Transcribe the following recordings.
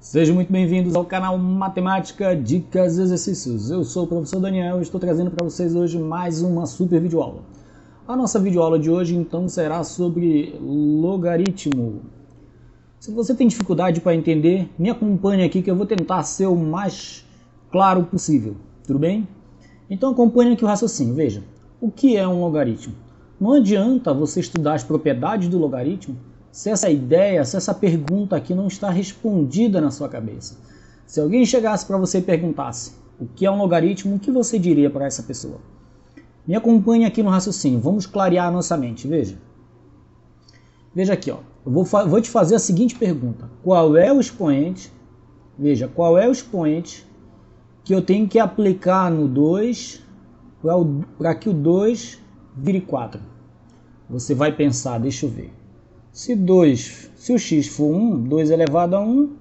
Sejam muito bem-vindos ao canal Matemática, Dicas e Exercícios. Eu sou o professor Daniel e estou trazendo para vocês hoje mais uma super videoaula. A nossa videoaula de hoje então será sobre logaritmo. Se você tem dificuldade para entender, me acompanhe aqui que eu vou tentar ser o mais claro possível, tudo bem? Então acompanhe aqui o raciocínio. Veja, o que é um logaritmo? Não adianta você estudar as propriedades do logaritmo se essa ideia, se essa pergunta aqui não está respondida na sua cabeça. Se alguém chegasse para você e perguntasse o que é um logaritmo, o que você diria para essa pessoa? Me acompanhe aqui no raciocínio, vamos clarear a nossa mente, veja. Veja aqui, ó. Eu vou te fazer a seguinte pergunta. Qual é o expoente, veja, qual é o expoente que eu tenho que aplicar no 2 para que o 2 vire 4? Você vai pensar, deixa eu ver. Se o x for 1, 2 elevado a 1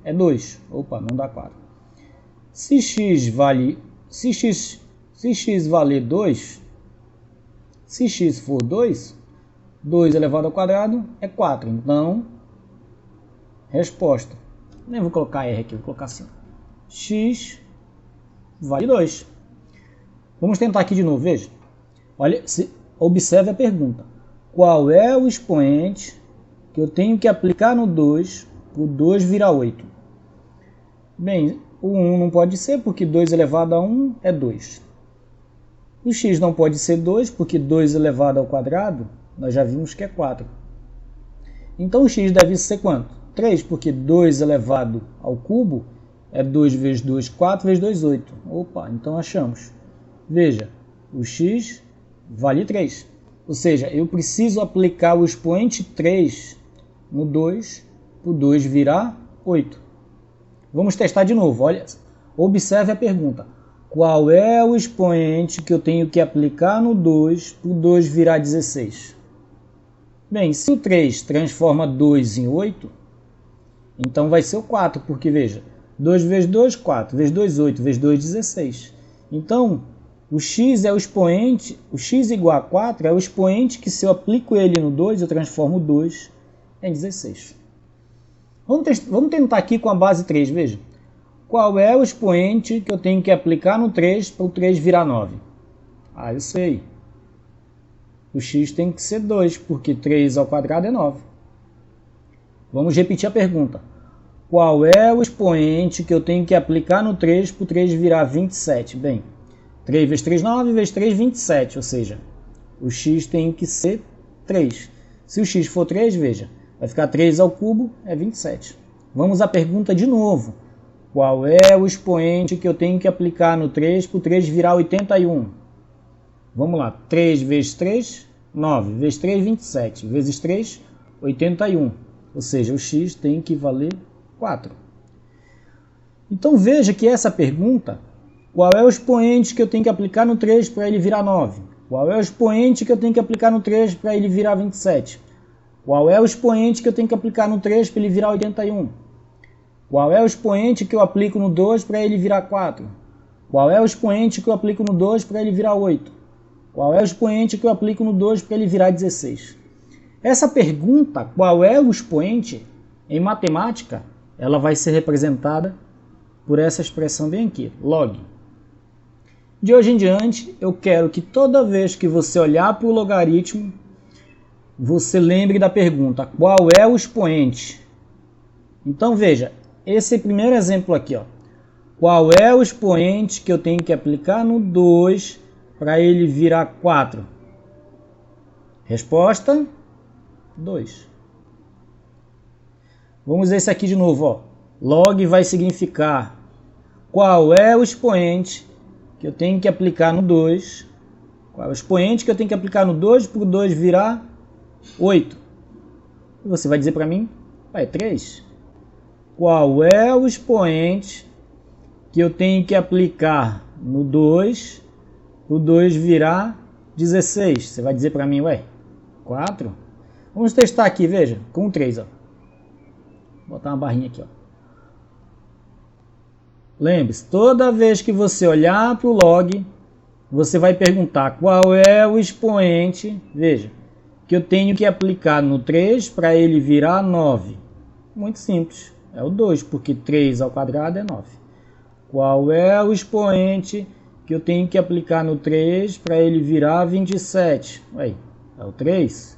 é 2. Opa, não dá 4. Se x valer 2, se x for 2, 2 elevado ao quadrado é 4. Então, resposta. Nem vou colocar R aqui, vou colocar assim. X vale 2. Vamos tentar aqui de novo, veja. Olha, observe a pergunta. Qual é o expoente que eu tenho que aplicar no 2 para o 2 virar 8? Bem, o 1 não pode ser porque 2 elevado a 1 é 2. O x não pode ser 2 porque 2 elevado ao quadrado nós já vimos que é 4. Então o x deve ser quanto? 3, porque 2 elevado ao cubo é 2 vezes 2, 4 vezes 2, 8. Opa, então achamos. Veja, o x vale 3. Ou seja, eu preciso aplicar o expoente 3 no 2 para o 2 virar 8. Vamos testar de novo. Olha, observe a pergunta. Qual é o expoente que eu tenho que aplicar no 2 para o 2 virar 16? Bem, se o 3 transforma 2 em 8, então vai ser o 4, porque veja, 2 vezes 2, 4, vezes 2, 8, vezes 2, 16. Então, o x é o expoente, o x igual a 4 é o expoente que se eu aplico ele no 2, eu transformo o 2 em 16. Vamos tentar aqui com a base 3, veja. Qual é o expoente que eu tenho que aplicar no 3 para o 3 virar 9? Ah, eu sei. O x tem que ser 2, porque 3 ao quadrado é 9. Vamos repetir a pergunta. Qual é o expoente que eu tenho que aplicar no 3 para o 3 virar 27? Bem, 3 vezes 3, 9, vezes 3, 27, ou seja, o x tem que ser 3. Se o x for 3, veja, vai ficar 3 ao cubo, é 27. Vamos à pergunta de novo. Qual é o expoente que eu tenho que aplicar no 3 para o 3 virar 81? Vamos lá, 3 vezes 3, 9, vezes 3, 27, vezes 3, 81. Ou seja, o x tem que valer 4. Então veja que essa pergunta... Qual é o expoente que eu tenho que aplicar no 3 para ele virar 9? Qual é o expoente que eu tenho que aplicar no 3 para ele virar 27? Qual é o expoente que eu tenho que aplicar no 3 para ele virar 81? Qual é o expoente que eu aplico no 2 para ele virar 4? Qual é o expoente que eu aplico no 2 para ele virar 8? Qual é o expoente que eu aplico no 2 para ele virar 16? Essa pergunta, qual é o expoente, em matemática, ela vai ser representada por essa expressão bem aqui, log. De hoje em diante, eu quero que toda vez que você olhar para o logaritmo, você lembre da pergunta, qual é o expoente? Então veja, esse primeiro exemplo aqui, ó. Qual é o expoente que eu tenho que aplicar no 2 para ele virar 4? Resposta, 2. Vamos ver esse aqui de novo, ó. Log vai significar qual é o expoente que eu tenho que aplicar no 2. Qual é o expoente que eu tenho que aplicar no 2 para o 2 virar 8? E você vai dizer para mim, é 3. Qual é o expoente que eu tenho que aplicar no 2 para o 2 virar 16? Você vai dizer para mim, 4. Vamos testar aqui, veja, com 3. Ó. Vou botar uma barrinha aqui, ó. Lembre-se, toda vez que você olhar para o log, você vai perguntar qual é o expoente, veja, que eu tenho que aplicar no 3 para ele virar 9. Muito simples, É o 2, porque 3 ao quadrado é 9. Qual é o expoente que eu tenho que aplicar no 3 para ele virar 27? Ué, é o 3.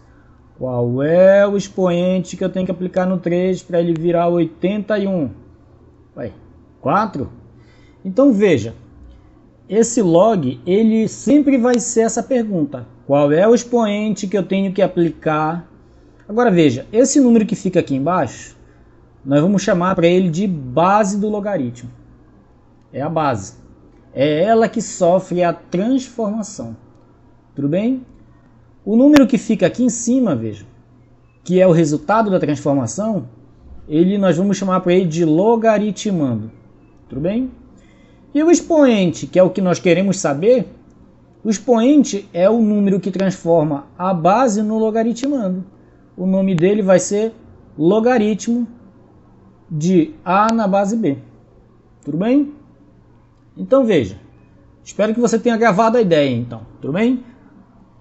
Qual é o expoente que eu tenho que aplicar no 3 para ele virar 81? Ué, 4. Então veja, esse log ele sempre vai ser essa pergunta. Qual é o expoente que eu tenho que aplicar? Agora veja, esse número que fica aqui embaixo, nós vamos chamar para ele de base do logaritmo. É a base. É ela que sofre a transformação. Tudo bem? O número que fica aqui em cima, veja, que é o resultado da transformação, nós vamos chamar para ele de logaritmando. Tudo bem? E o expoente, que é o que nós queremos saber, o expoente é o número que transforma a base no logaritmando. O nome dele vai ser logaritmo de A na base B. Tudo bem? Então veja, espero que você tenha gravado a ideia então, tudo bem?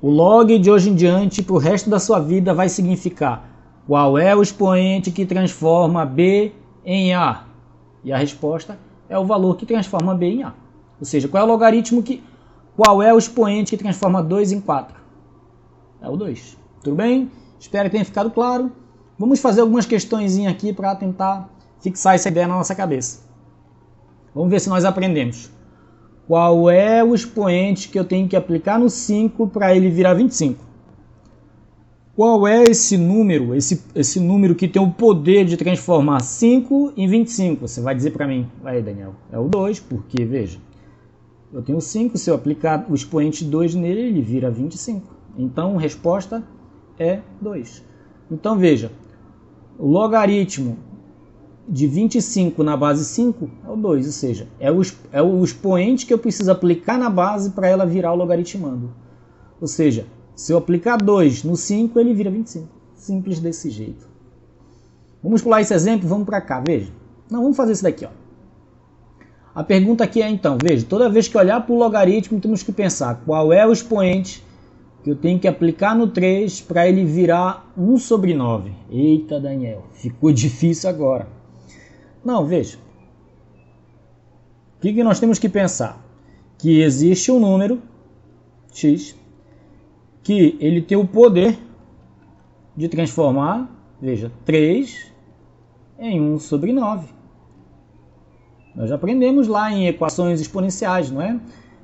O log de hoje em diante para o resto da sua vida vai significar qual é o expoente que transforma B em A? E a resposta é o valor que transforma B em A. Ou seja, qual é o expoente que transforma 2 em 4? É o 2. Tudo bem? Espero que tenha ficado claro. Vamos fazer algumas questões aqui para tentar fixar essa ideia na nossa cabeça. Vamos ver se nós aprendemos. Qual é o expoente que eu tenho que aplicar no 5 para ele virar 25? Qual é esse número, esse número que tem o poder de transformar 5 em 25? Você vai dizer para mim, vai Daniel, é o 2, porque veja, eu tenho 5, se eu aplicar o expoente 2 nele, ele vira 25. Então, a resposta é 2. Então, veja, o logaritmo de 25 na base 5 é o 2, ou seja, é o expoente que eu preciso aplicar na base para ela virar o logaritmando. Ou seja, se eu aplicar 2 no 5, ele vira 25. Simples desse jeito. Vamos pular esse exemplo e vamos para cá, veja. Não, vamos fazer isso daqui, ó. A pergunta aqui é então, veja, toda vez que olhar para o logaritmo, temos que pensar qual é o expoente que eu tenho que aplicar no 3 para ele virar 1 sobre 9. Eita, Daniel, ficou difícil agora. Não, veja. O que nós temos que pensar? Que existe um número, x, que ele tem o poder de transformar, veja, 3 em 1 sobre 9. Nós já aprendemos lá em equações exponenciais, não é?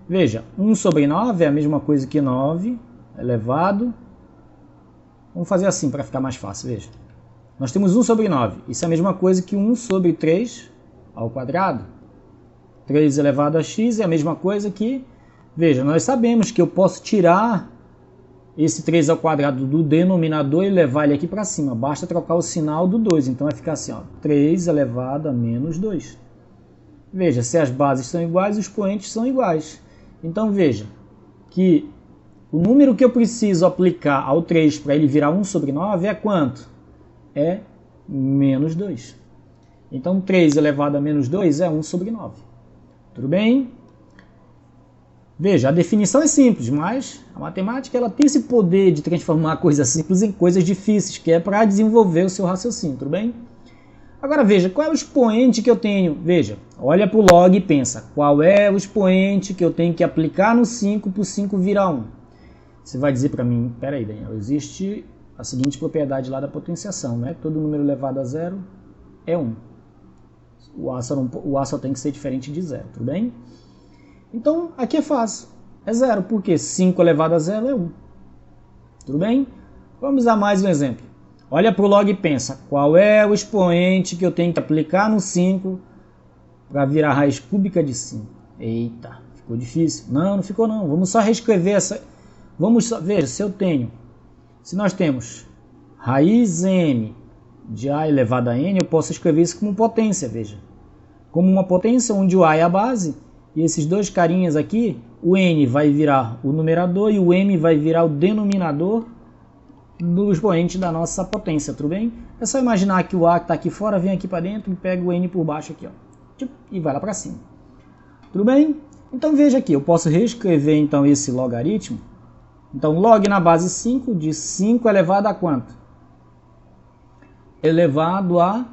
Veja, 1 sobre 9 é a mesma coisa que 9 elevado. Vamos fazer assim para ficar mais fácil, veja. Nós temos 1 sobre 9. Isso é a mesma coisa que 1 sobre 3 ao quadrado. 3 elevado a x é a mesma coisa que... Veja, nós sabemos que eu posso tirar esse 3 ao quadrado do denominador e levar ele aqui para cima. Basta trocar o sinal do 2. Então vai ficar assim, ó, 3 elevado a menos 2. Veja, se as bases são iguais, os expoentes são iguais. Então veja que o número que eu preciso aplicar ao 3 para ele virar 1 sobre 9 é quanto? É menos 2. Então 3 elevado a menos 2 é 1 sobre 9. Tudo bem? Veja, a definição é simples, mas a matemática ela tem esse poder de transformar coisas simples em coisas difíceis, que é para desenvolver o seu raciocínio, tudo bem? Agora veja, qual é o expoente que eu tenho? Veja, olha para o log e pensa, qual é o expoente que eu tenho que aplicar no 5 para o 5 virar 1? Você vai dizer para mim, peraí Daniel, existe a seguinte propriedade lá da potenciação, né? Todo número elevado a zero é 1. O A só tem que ser diferente de zero, tudo bem? Então, aqui é fácil, é zero, porque 5 elevado a zero é 1. Tudo bem? Vamos a mais um exemplo. Olha para o log e pensa, qual é o expoente que eu tenho que aplicar no 5 para virar raiz cúbica de 5? Eita, ficou difícil. Não, não ficou não. Vamos só reescrever essa... Veja, se nós temos raiz m de a elevado a n, eu posso escrever isso como potência, veja. Como uma potência onde o a é a base, e esses dois carinhas aqui, o n vai virar o numerador e o m vai virar o denominador do expoente da nossa potência, tudo bem? É só imaginar que o a que está aqui fora vem aqui para dentro e pega o n por baixo aqui, ó, e vai lá para cima. Tudo bem? Então veja aqui, eu posso reescrever então esse logaritmo. Então log na base 5 de 5 elevado a quanto? Elevado a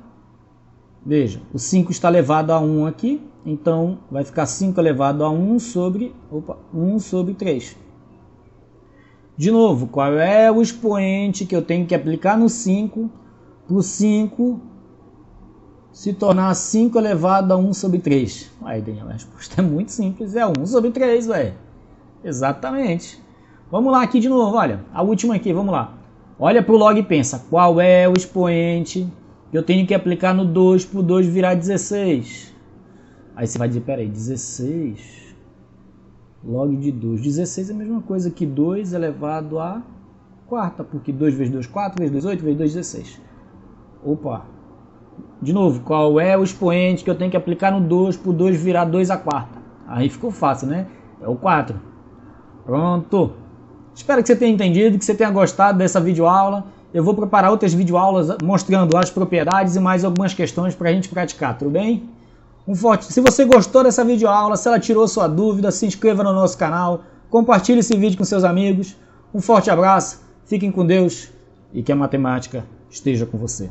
Veja, o 5 está elevado a 1 aqui, então vai ficar 5 elevado a 1 sobre 3. De novo, qual é o expoente que eu tenho que aplicar no 5 para o 5 se tornar 5 elevado a 1 sobre 3? Aí, Daniel, a resposta é muito simples, é 1 sobre 3, velho. Exatamente. Vamos lá aqui de novo, olha, a última aqui, vamos lá. Olha para o log e pensa, qual é o expoente que eu tenho que aplicar no 2 para o 2 virar 16? Aí você vai dizer, peraí, 16... Log de 2. 16 é a mesma coisa que 2 elevado a quarta, porque 2 vezes 2, 4, vezes 2, 8, vezes 2, 16. Opa! De novo, qual é o expoente que eu tenho que aplicar no 2 para o 2 virar 2 a quarta? Aí ficou fácil, né? É o 4. Pronto! Espero que você tenha entendido, que você tenha gostado dessa videoaula. Eu vou preparar outras videoaulas mostrando as propriedades e mais algumas questões para a gente praticar, tudo bem? Se você gostou dessa videoaula, se ela tirou sua dúvida, se inscreva no nosso canal, compartilhe esse vídeo com seus amigos. Um forte abraço, fiquem com Deus e que a matemática esteja com você.